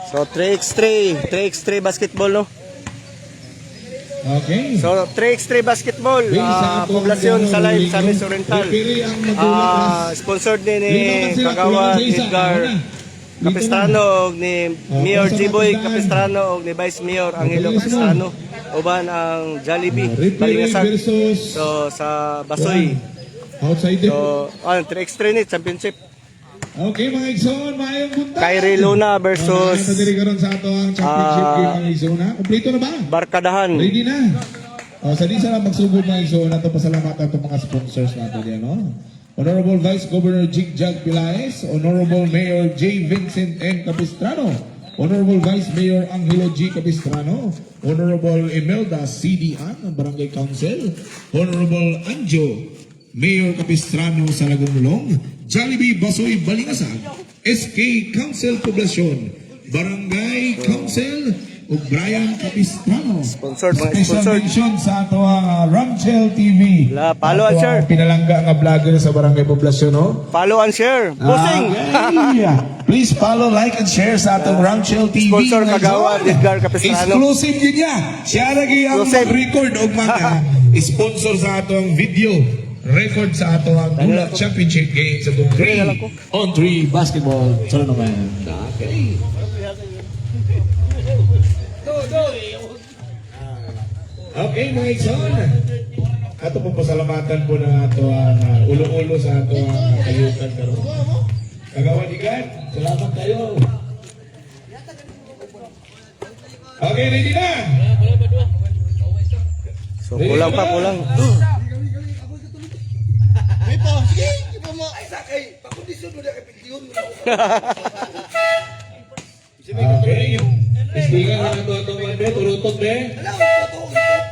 So 3x3 basketball, no? Okay. So 3x3 basketball, poblasyon sa live sa Miss Oriental. Sponsored din ni Kagawa Edgar Capistrano, ni Mayor G-Boy Capistrano, ni Vice Mayor Angelo Capistrano. Uban ang Jollibee Balingasag. So sa Basoy. Outside. So 3x3 ni championship. Okay mga Igsoon, maayong punta. Kyrie Luna versus sa ato ang championship game mga Igsoon. Kompleto na ba? Barkadahan. Ready na. Sa di sa lang magsugod mga Igsoon, nato pasalamat ato mga sponsors nato diyan, no? Honorable Vice Governor Jigjag Pilaes, Honorable Mayor J. Vincent N. Capistrano, Honorable Vice Mayor Angelo G. Capistrano, Honorable Imelda C.D. Ang Barangay Council, Honorable Anjo Mayor Capistrano sa Lagumulong, Jollibee Basoy Balingasag, SK Council Poblasyon, Barangay Council, ug Brian Capistrano. Sponsored, mga Special sponsored. mention sa ato ang Ramchel TV. Follow and share. Pinalangga nga vlogger sa Barangay Poblasyon, no? Follow and share. Bossing. Please follow, like, and share sa atong Ramchel TV. Sponsor Kagawa Edgar Capistrano. Exclusive yun niya. Siya lagi ang mag-record o mga sponsor sa atong video. Record sa ato ang Dula Championship Game sa 3-on-3 basketball tournament. Okay. Okay mga Igsoon. Ato po pasalamatan po ng ato ang ulo-ulo sa ato ang kayutan karon. Kagawa Igan, salamat kayo. Okay, ready na? So kulang pa, kulang. Okay. Istigan na ito itong mande, turutok be.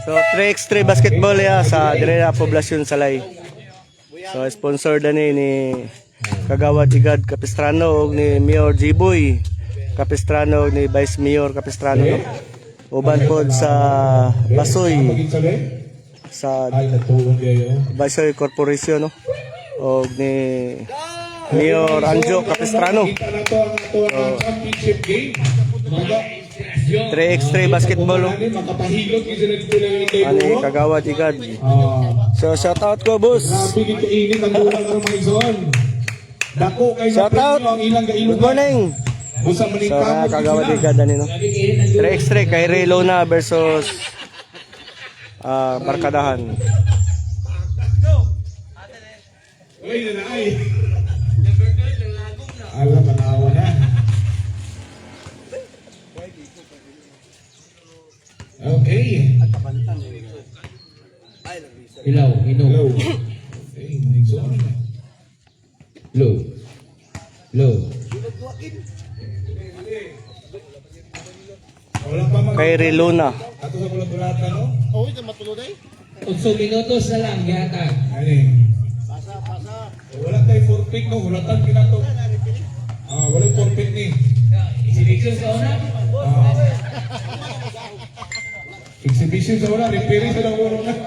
So 3x3 basketball ya sa dire na poblasyon Salay. So sponsor ni Kagawad Igad Capistrano ug ni Mayor G-Boy Capistrano ug ni Vice Mayor Capistrano, no? Uban pod sa Basoy sa Basoy Corporation, no? Og ni Mayor Anjo Capistrano. 3x3 basketball, no? Ani Kagawad Igad. So shout out ko, boss. Shout out. Good morning. So Kagawad Igad ani, no? 3x3 Kyrie Luna versus Barkadahan. Alam manawa na. Okay. Ilaw, inom. Okay, may zone. Low. Kyrie Luna. Ato sa bulat-bulatan, no? Oh, ito matulog ay? 8 minutos na lang yata. Ani. Pasa. Wala tayo forfeit, no? Wala tayo pinato. Wala forfeit ni. Exhibition sa una. Exhibition sa una, referee sa lang ulo na.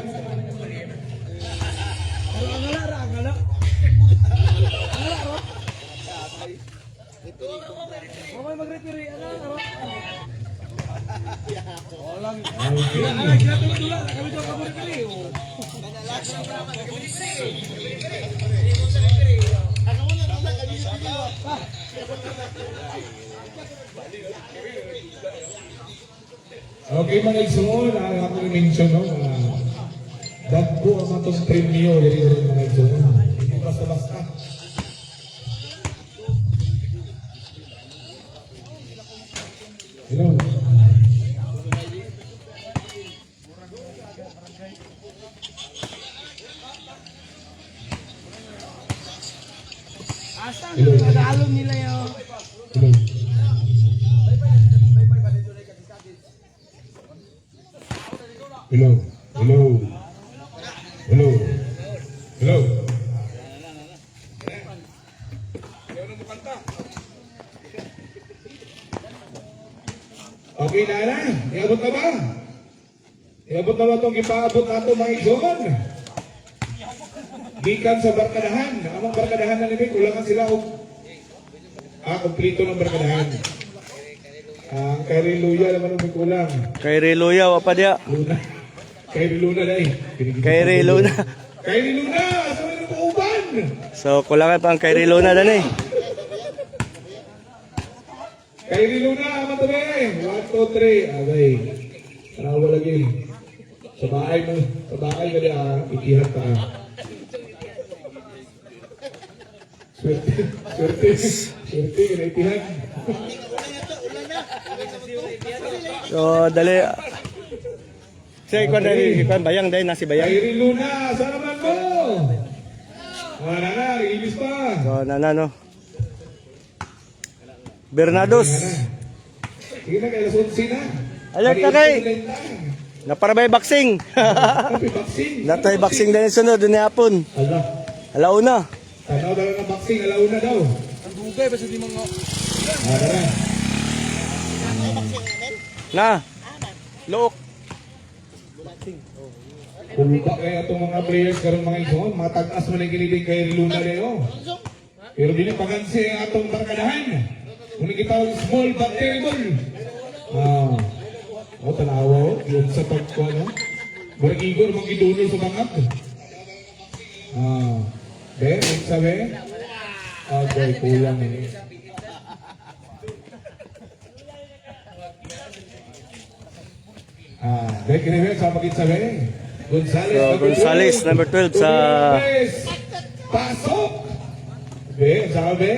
Okay mga Igsoon, ako i-mention, no? Dagko ang atong premyo, yari mga Igsoon. Hindi basta-basta. Hello. Hello. Nag-aalom nila yun. Hello. Hello. Hello. Hello. Hello. Okay na na. Iabot na ba? Iabot na ba itong ipaabot nato mga Igsoon? gikan sa barkadahan. Among barkadahan na nimi kulangan sila og kumpleto ng barkadahan. Ang kay Reluya naman ang may kulang. Kay Reluya, wapa dia. Luna. Kay Reluna dai. Kay Reluna. Kay Reluna, sa may uban. So, kulangan pa ang kay Reluna dan eh. Kay Reluna, matabi. 1, 2, 3. Agay. Tanawa lagi. Sa bahay mo, sa bahay gali ikihat ka. Swerte, swerte, swerte, kaya ikihat. So, dali. Siya, ikaw bayang dahil nasi bayang. Kay Reluna, saan naman mo? Nana, ibis pa. So, no. Bernados. Sige na, kay Lasonsi na. Alert na kay. Naparabay boxing. Happy boxing. Natay boxing din sunod, dun ni hapon. Allah. Alauna. Tanaw daw ng boxing, alauna daw. Ang dugay ba sa di mga... Tara. Na. Look. Kung ba kaya itong mga players karon mga igsoon, mga tag-as mo na giniling kay Luna Leo. Pero dili pagansi ang atong barkadahan. Kung kita small but terrible. Tanawa, yung sa pagko, no? Barang Igor, mag-idunol sa bangak. Ben, yung sabi? Okay, kulang eh. Ben, kinibig, sa pagkitsabi. Gonzales, So, Gonzales, number 12 sa... Pasok! Ben, sabi?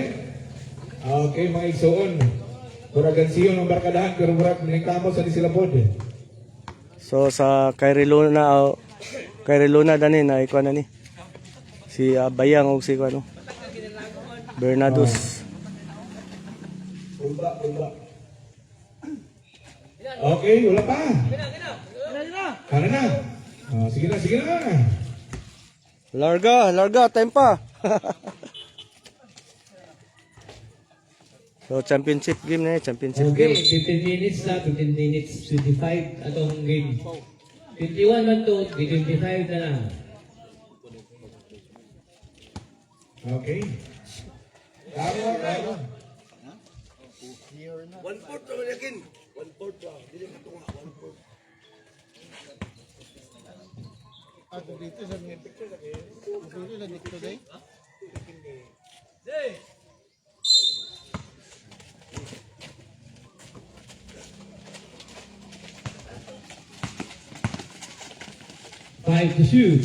Okay, mga igsoon. Muragan siyo ng barkadahan, pero murag nilingkamo sa di sila pod. So, sa kay Reluna danin na ikaw na ni. Si Bayang o si ano. Bernados. Ulba. Okay, wala pa. Ano na? Sige na. Larga, time pa. So, championship game na championship Okay, game. 15 minutes na, 15 minutes, 25 atong game. 21 man to, 25 na lang. Okay. Tama. Ato dito sa mga picture lagi. Dito na dito day. Five to shoot.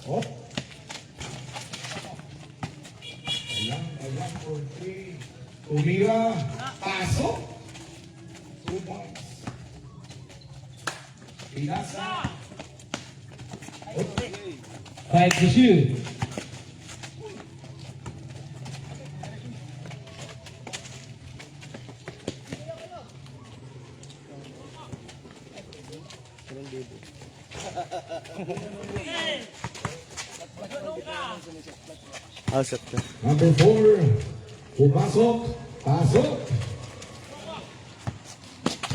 Oh. Ayan, 4-3. Umira. Pasok. 2 points. Pinasa. 5 to shoot. Sakto. Number 4. Pumasok. Pasok.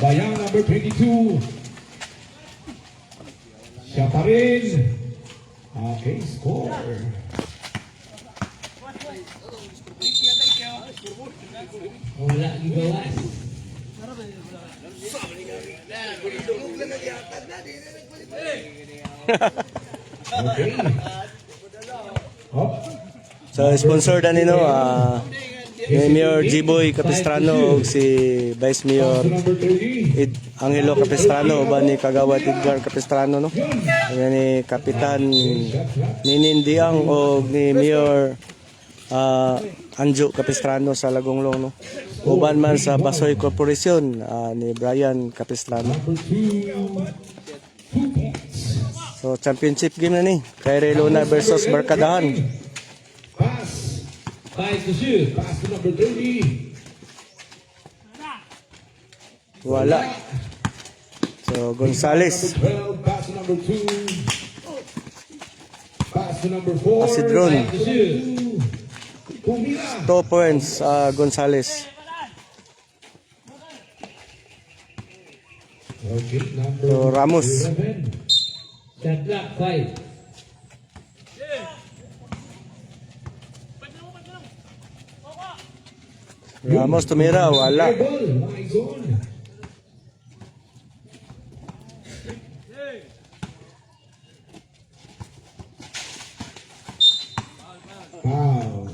Bayang number 22. Siya pa rin. Okay, score. Wala gibawas. Okay. Hop. So, sponsor na nino, ni Mayor G-Boy Capistrano o si Vice Mayor Number 30. Angelo Capistrano o ba ni Kagawad Edgar Capistrano, no? Ayan ni Kapitan Ninindiang o ni Mayor Anjo Capistrano sa Lagonglong, no? Uban man sa Basoy Corporation ni Brian Capistrano. Number 2. 2 points. So, championship game na ni. Kay Reluna versus Barkadahan. Pass. 5 to shoot. Pass to number 30. Wala. So, Gonzales. Number 12. Pass to number 2. Pass to number 4. Asidron. 5 to shoot. Pumila. 2 points, Gonzales. Okay, number So, Ramos. 11. Shot clock 5. Ramos tumira, wala. Air ball, mga Igsoon. Foul.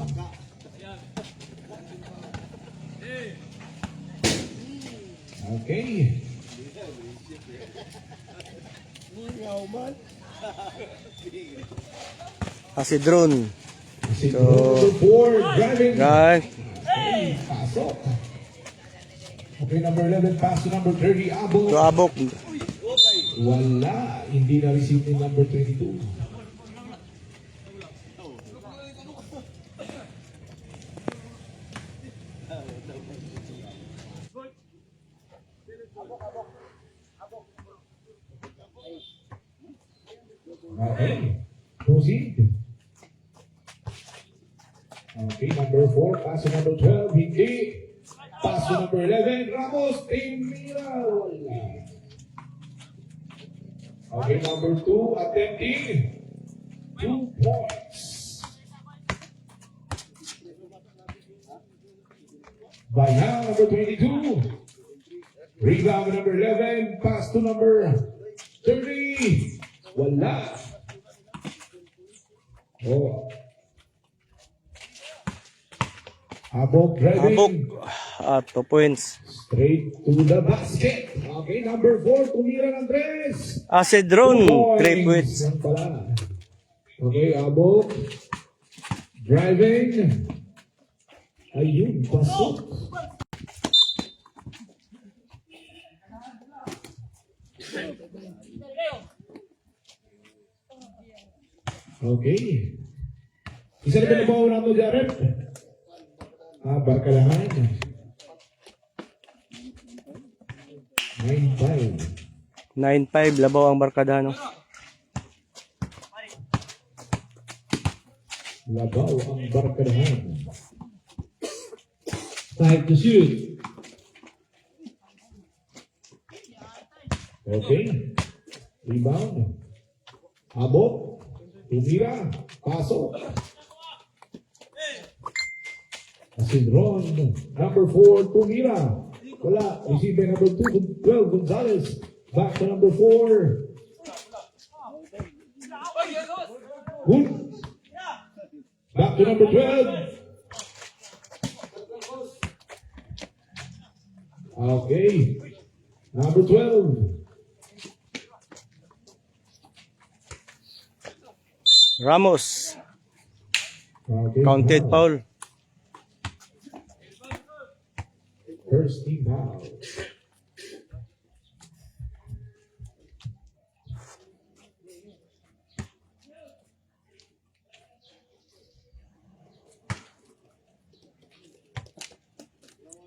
Okay. Si drone. Si number 4 driving. Yan. Okay, pasok. Okay, number 11 pass to number 30 Abo. So abok. Wala, hindi na receive ni number 22. Okay, proceed. Okay, number 4, pass to number 12, hindi. Pass to number 11, Ramos, Mira, wala. Okay, number 2, attempting. 2 points. By now, number 22. Rebound number 11, pass to number 30. Wala. Oh. Abog driving. Abok. 2 points. Straight to the basket. Okay, number 4, tumira ng tres. Si drone. 3 points. Yan pala. Okay, Abog. Driving. Ayun, pasok. Okay. Isa na ba nabawa nato, Jared? Barkadahan. 9-5. 9-5. Labaw ang barkada, no? Labaw ang barkadahan. 5 to shoot. Okay. Rebound. Abot. Tumira. Pasok. Asidron. Number 4, tumira. Wala. Receive by number 2, 12, Gonzalez. Back to number 4. Good. Back to number 12. Okay. Number 12. Ramos. Okay, Counted foul. First team foul.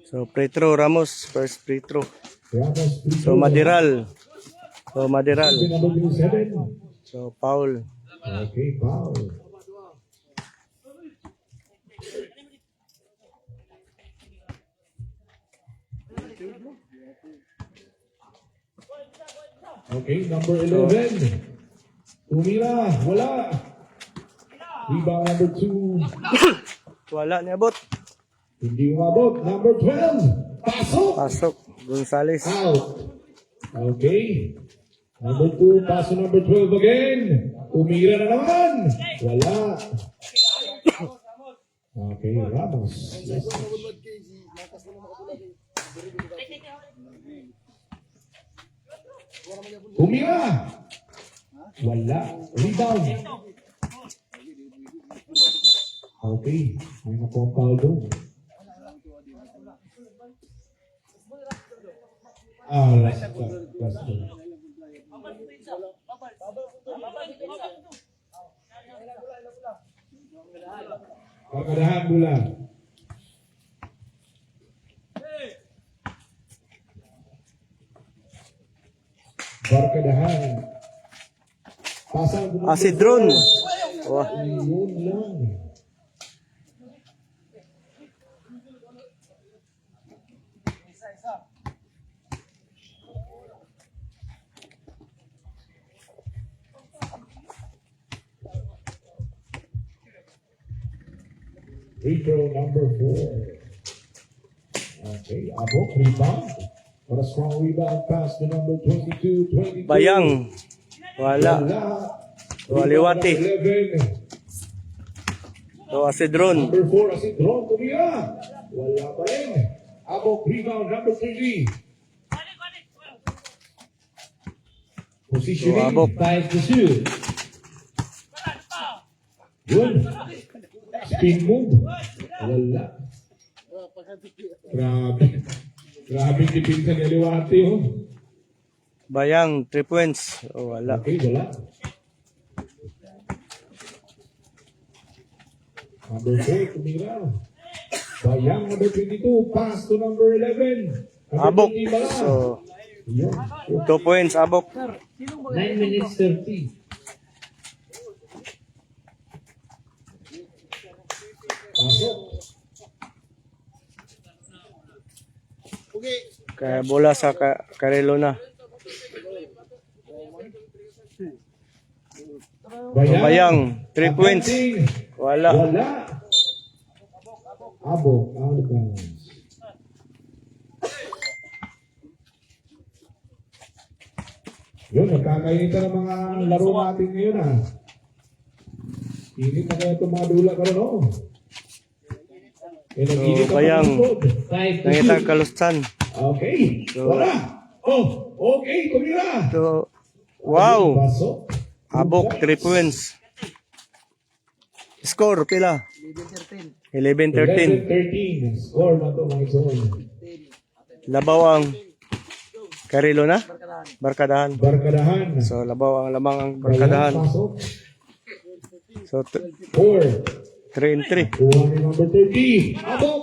So free throw Ramos. First free throw. Ramos, free So throw. Madiral. So Madiral. Number 7. So foul. Okay, foul. Okay, number 11. Tumira, wala. Rebound number 2. Wala niabot. Hindi umabot. Number 12. Pasok. Pasok. Gonzales. Out. Okay. Number 2, pass to number 12 again. Tumira na naman. Wala. Okay, Ramos. Yes. Tumira. Wala. Rebound. Okay. May nakuha doon. Last two. Pagkadahan bulan. Barkadahan. Pasang Si drone. Wah. Yun lang. Free throw number 4. Okay, Abok, rebound. For a strong rebound pass to number 22. Bayang. Wala. Waliwati. Number 11. So, Asidron. Number 4, Asidron, tumira. Wala pa rin. Abok, rebound, number 3. Positioning. So, Abok. 5 to shoot. Yun. Spin move. Wala. Grabe. Grabe tipinsan ni Liwati, oh. Bayang, 3 points. Oh, wala. Okay, wala. Number 4, tumira. Bayang, number 22. Pass to number 11. Abok. 20 bala. So, Yan. 2 points, Abok. 9 minutes 30. Pasok. Okay. Kaya bola sa Karelo na. Bayang, 3 points. Attempting. Wala. Wala. Abok, out of bounds. Yun, nagkakainitan ng mga laro natin ngayon, ha. Init na kaya itong mga dula ka rin, oh. Eh, nag-init So, ang Bayang. mga likod. 5 to Nangita shoot. Kalustsan. Okay. So- Wala. Oh, okay, tumira. So, wow. Pasok. Abok, 3 points. Score, pila? 11-13. 11-13. Score na ito, mga ison. Labaw ang Karelo na? Barkadahan. Barkadahan. So, labaw ang lamang ang barkadahan. Bayang, pasok. So, 4. 3-3. Kuha ni number 30. Abok.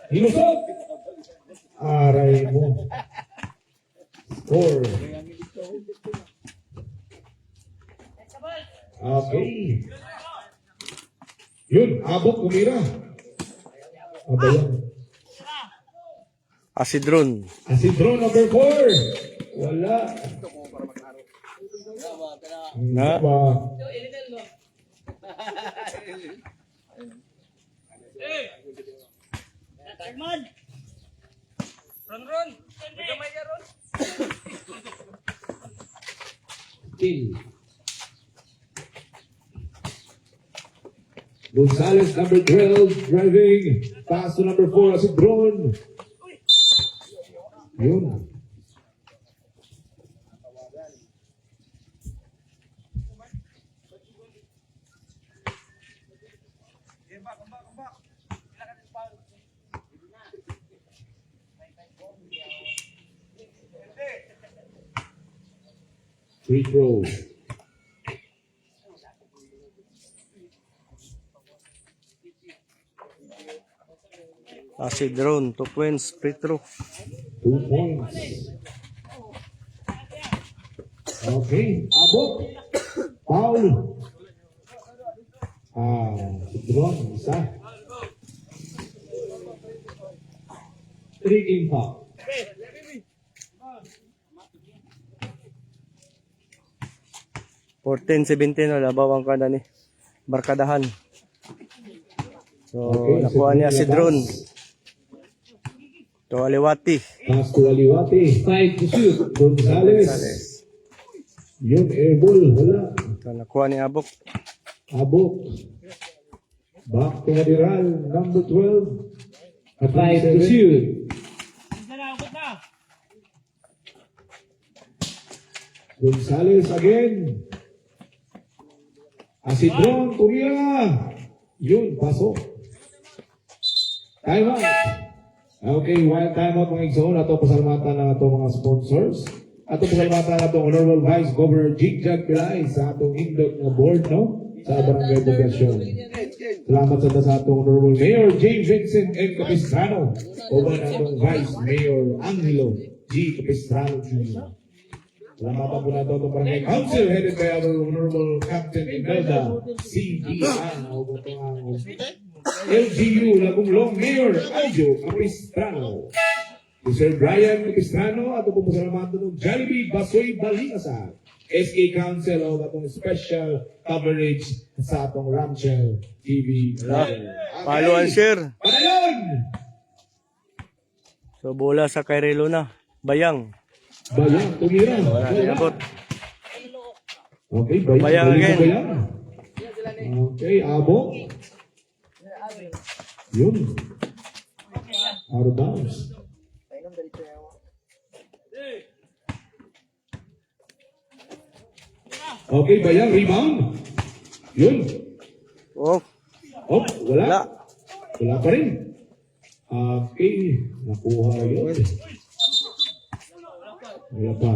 Hinusok. Aray mo. Score. Okay. Yun, Abok kumira. Abayan. Asidron. Asidron number 4. Wala. Na. Ba? Kill. Gonzalez number 12 driving. Pass to number 4 Asidron. Yun. Free throw. Asidron, 2 points. Free throw. 2 points. Okay. Abot. Foul. Asidron, isa. 3 game foul. Fourteen, 17, labaw ang kada ni barkadahan. So, Okay, nakuha niya si Asidron Drone. To Aliwati. Pass to Aliwati. 5 to shoot. Gonzalez. Yun, airball. Wala. So, nakuha ni Abok. Abot. Back to Adiral, number 12. At 5 to 27. shoot. Gonzalez again. Asidron, tumira. Yun, pasok. Time out. Okay, while time out mga igsoon, ato pasalamatan na ato mga sponsors. Ato pasalamatan na ato Honorable Vice Governor Jigjag Pilay sa atong indot na board, no? Sa Barangay Poblacion. Salamat sa atong Honorable Mayor J. Vincent N. Capistrano o ba na atong Vice Mayor Angelo G. Capistrano Jr. Salamatan po na ito itong Barangay Council headed by our Honorable Captain Imelda C. D. An o ba ito ang LGU Lagumlong Mayor Aljo Capistrano. Si Sir Brian Capistrano at po salamatan ng Jollibee Basoy Balikasa. SK Council o ba itong special coverage sa atong Ramchel TV. Follow and share. Panayon! So bola sa Kyrie Luna. Bayang. Bayang, tumira. Wala na abot. Okay, Bayang. Bayang Balik again. ko Bayang. Okay, Abo. Yun. Out of bounds. Okay, Bayang, rebound. Yun. Oh, Oh, wala. wala. Wala pa rin. Okay, nakuha yun. Wala pa.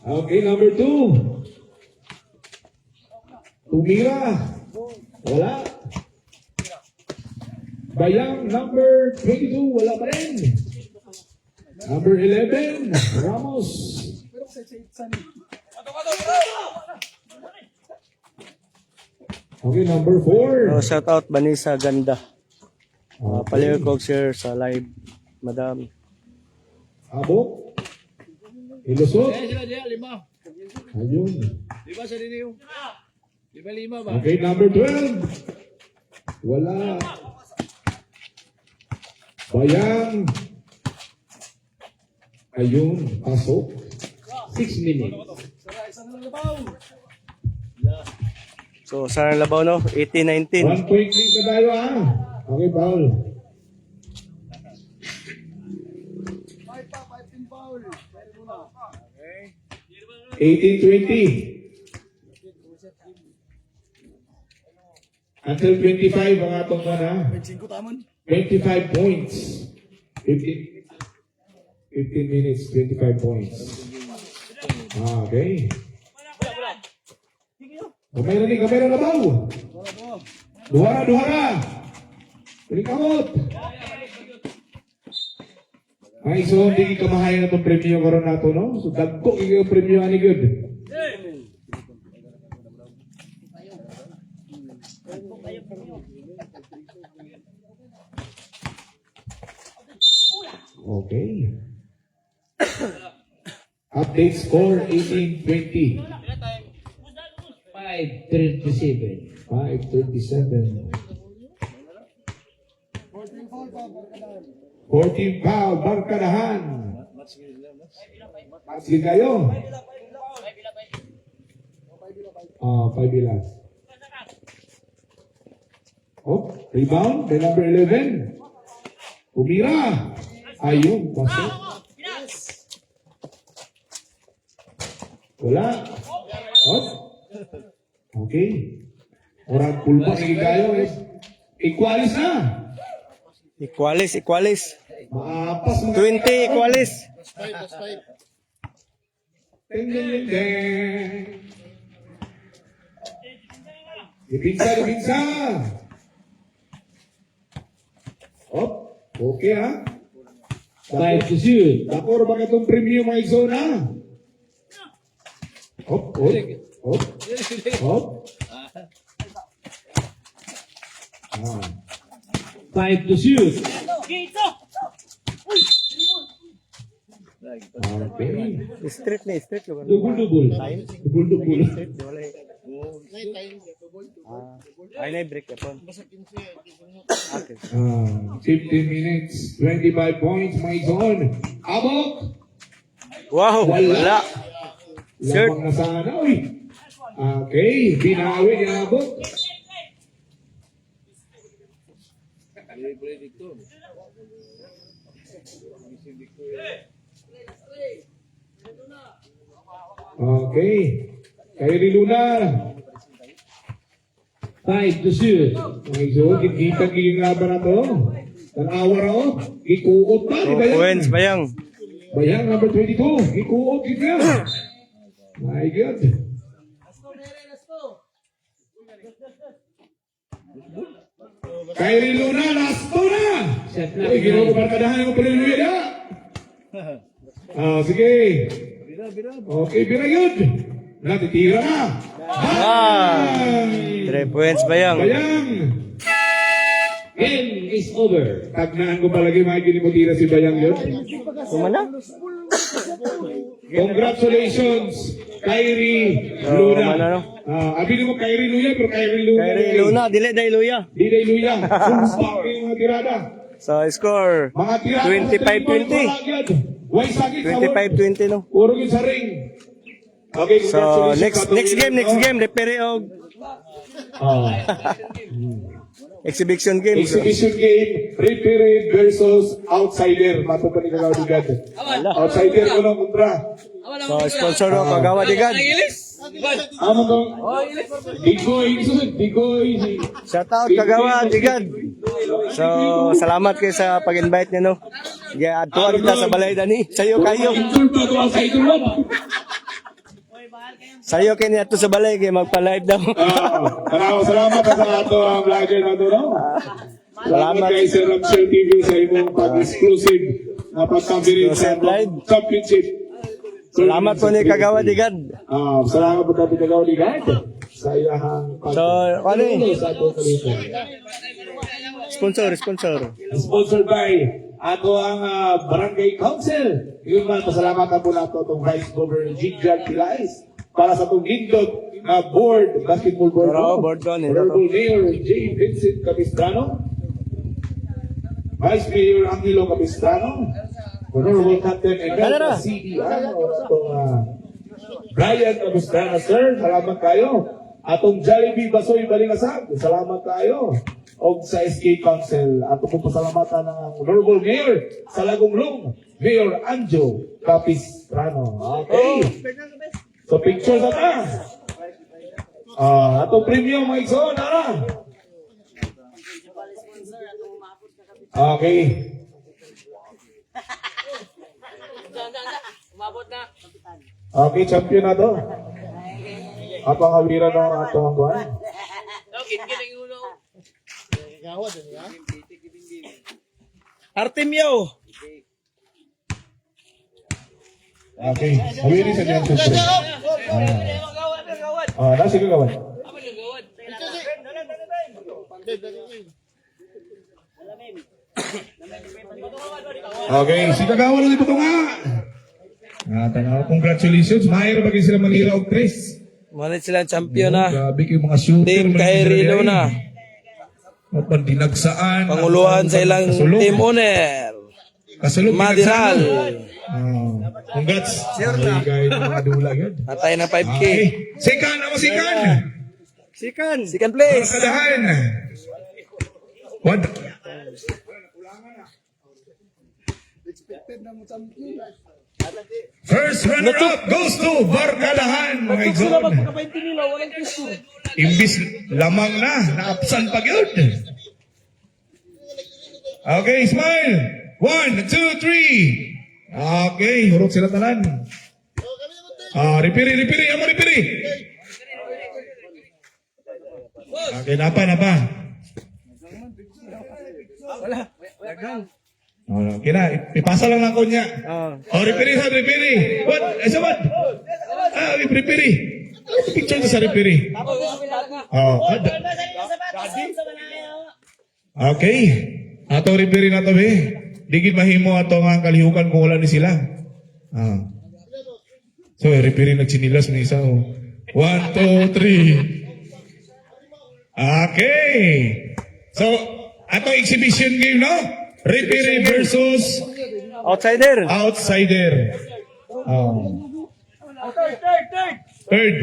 Okay, number 2. Tumira. Wala. Bayang, number 22. Wala pa rin. Number 11. Ramos. Okay, number 4. So, shout out Vanessa Ganda. Paliw ko share sa live, madam. Abo. Ilusot. Sila dia, 5. Ayun. 5 sa diniw. 5 ba? Okay, number 12. Wala. Bayang. Ayun, pasok. 6 minutes. So, sa labaw no, 18-19. 1 point lead na tayo ah. Okay, Paul. 18-20. Until 25 ang atong mana. 25 points. 15 minutes, 25 points. Okay. Kamera na baw. Duhara. Balikamot. Ay, so hindi kamahayan na itong premyo karon nato, no? So, dagko yung premyo ani good. Okay. Update score 18-20. 5:37. 5:37. 14 foul, Barkadahan. Sige kayo. 5 bilas. Oh, rebound, by number 11. Umira. Ayun, pasok. Wala. Oh. Okay. Orang pulpa lagi kayo. Equalis na. Equalis. Maapas mga 20 equalis. Ding, ding, ding, ding. Dipinsa. Oh, okay ha. 5 to shoot. Dakor ba itong premyo mga igsoon ha? Hop. 5 to shoot. Okay. Street yung ano. Double. Street, di wala eh. Ay na break yapon. Okay. 15 minutes, 25 points mga igsoon. Abok! Wow, wala. Shirt. Lamang na sana, uy. Okay, binawi ni Abok. Okay. Kayo ni Luna. 5 to shoot. Mga igsoon, kita yung laban na to. Tanawa raw. Ikuot pa, di So, ba yan? points bayang. Bayang number 22. Ikuot kita. My God. Kyrie Luna, last to na! Set na. Uy, ginawa ko barkadahan yung paliluya na. Sige. Okay, bira yun. Natitira na. 3 points bayang. Bayang. Game is over. Tagnaan ko palagi mga ginimutira si Bayang yun. Kumana? Congratulations Kyrie Oh, Luna. ano? Abi mo Kyrie Luna, pero Kyrie Luna. Kyrie Luna, dili day luya. Di day Luna. Full stock yung mga tirada. So, score Mga tirada 25-20. 25-20. 25-20 no. Puro yun sa ring. Okay, So, next game, referee og exhibition game. Exhibition game, referee versus outsider. Matupad ni Kagawad Igad. Outsider ko ng kontra. So, sponsor ko, Kagawad Igad. Amo to? Digoy, susunod. Digoy. Shout out, Kagawad Igad. So, salamat kayo sa pag-invite niyo, no. Atuan kita sa balay dani. Sayo kayo. Insulto to outsider mo. Sayo kayo niya to sa balay kay magpa-live daw. Salamat sa ato ang vlogger na to, no? Salamat kay Sir Ramsel TV sa imong pag-exclusive na pag-coverage sa Exclusive live. championship. Salamat po ni Kagawad Igad. Salamat po natin Kagawad Igad sa iyahang So, ano eh? sa atong kalimutan. Sponsor. Sponsored by ato ang Barangay Council. Yun man, pasalamatan po nato itong Vice Governor Jigjag Pilais para sa itong lindot na board, basketball board. Pero, board ko, nila to. Honorable Mayor J. Vincent Capistrano, Vice Mayor Angelo Capistrano, Honorable Captain Emelda CDR, itong Brian Capistrano, sir, salamat kayo. Atong Jollibee Basoy Balingasag, salamat kayo. O sa SK Council, ato po pasalamatan ng Honorable Mayor sa Lagunglong, Mayor Anjo Capistrano. Okay. So picture sa ta. Ato premium mga igsoon, Okay. Okay, champion na to. Apang hawira na ato ang buwan. Artemio. Okay, hawiri sa diyan siyempre. Nasa kagawan. Okay, si kagawan ulit ito nga. Tanaw, congratulations. Mayroon ba kayo sila Manila og 3? Manit silang champion na. Grabe kayo mga shooter. Team Kyrie Luna. At pandinagsaan. Panguluhan sa ilang Kasulog. team owner. Kasulog. Madiral. Congrats. Sure na. Kayo ng mga dula yun. Natay ng 5K. Okay. Sikan ako, sikan. Sikan. Second place. Kadahan. What? First runner-up goes to Barkadahan, mga igsoon. Imbis lamang na, naapsan pag yun. Okay, smile. 1, 2, 3. Okay, hurot sila tanan. Ripiri, amo ripiri. Okay, napa. Okay na, ipasa lang ako niya. Ripiri. What? Isa what? Ripiri. Picture sa ripiri. Okay. Ato ripiri na to, be. Digid mahimo ato nga kalihukan kung wala ni sila. So, ripiri nagsinilas ng isa. 1, 2, 3. Okay. So, ato exhibition game, no? Referee versus Outsider. Third.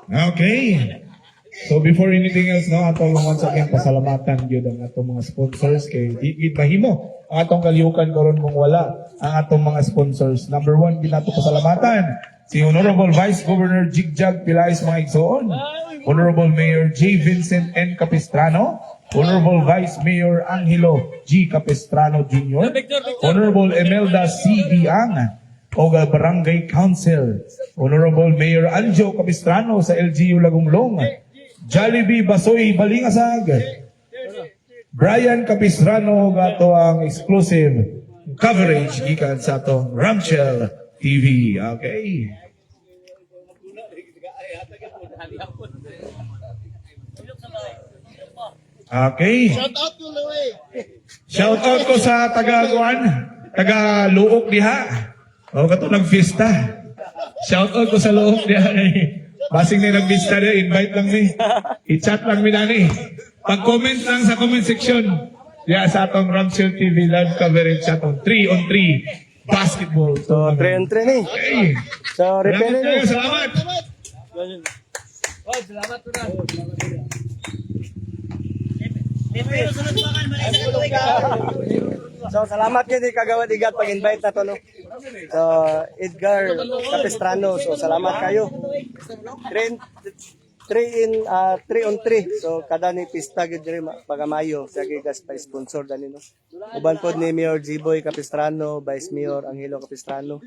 Okay. So before anything else, no, atong once again pasalamatan gyud ang atong mga sponsors kay di mahimo ang atong kalihukan karon kung wala ang atong mga sponsors. Number 1 ginato pasalamatan si Honorable Vice Governor Jigjag Pilais mga igsoon, Honorable Mayor J. Vincent N. Capistrano, Honorable Vice Mayor Angelo G. Capistrano Jr., Honorable Emelda C. Diang, o Barangay Council, Honorable Mayor Anjo Capistrano sa LGU Lagunglong, Jollibee Basoy Balingasag, Brian Capistrano gato ang exclusive coverage gikan sa atong Ramchel TV. Okay. Okay. Shout out to Louie. Shout out ko sa taga Luok diha. O kato nagfiesta. Shout out ko sa Luok diha. Basing na nagfiesta diha, invite lang mi. I-chat lang mi nani. Pag-comment lang sa comment section. Diya sa atong Ramshield TV live coverage sa atong 3-on-3 basketball. So 3 on 3 ni. Okay. So Salamat repeat kayo, ni. salamat. So salamat kay Kagawad Igad pag-invite na to no. So Edgar Capistrano, so salamat kayo. 3 on 3. So kada ni pista gid diri pagamayo sa gigas pa sponsor dani no. Uban pod ni Mayor G-Boy Capistrano, Vice Mayor Angelo Capistrano,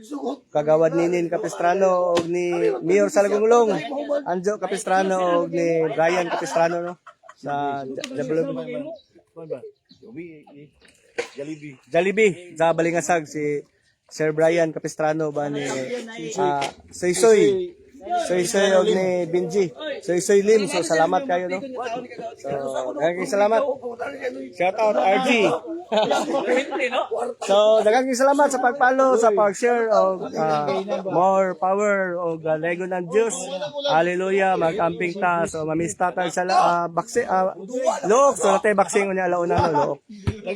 Kagawad Ninin Capistrano og ni Mayor Salagonglong, Anjo Capistrano og ni Brian Capistrano no sa Jollibee sa Balingasag si Sir Brian Capistrano ba ni Soy og ni Benji. Soy Lim, so salamat kayo no. So daghang salamat. Shout out RG. So daghang salamat sa pag-follow, sa pag-share og more power og lego ng Diyos. Hallelujah, mag-amping ta. So mamista ta sa Look, so natay boxing unya launa no Look.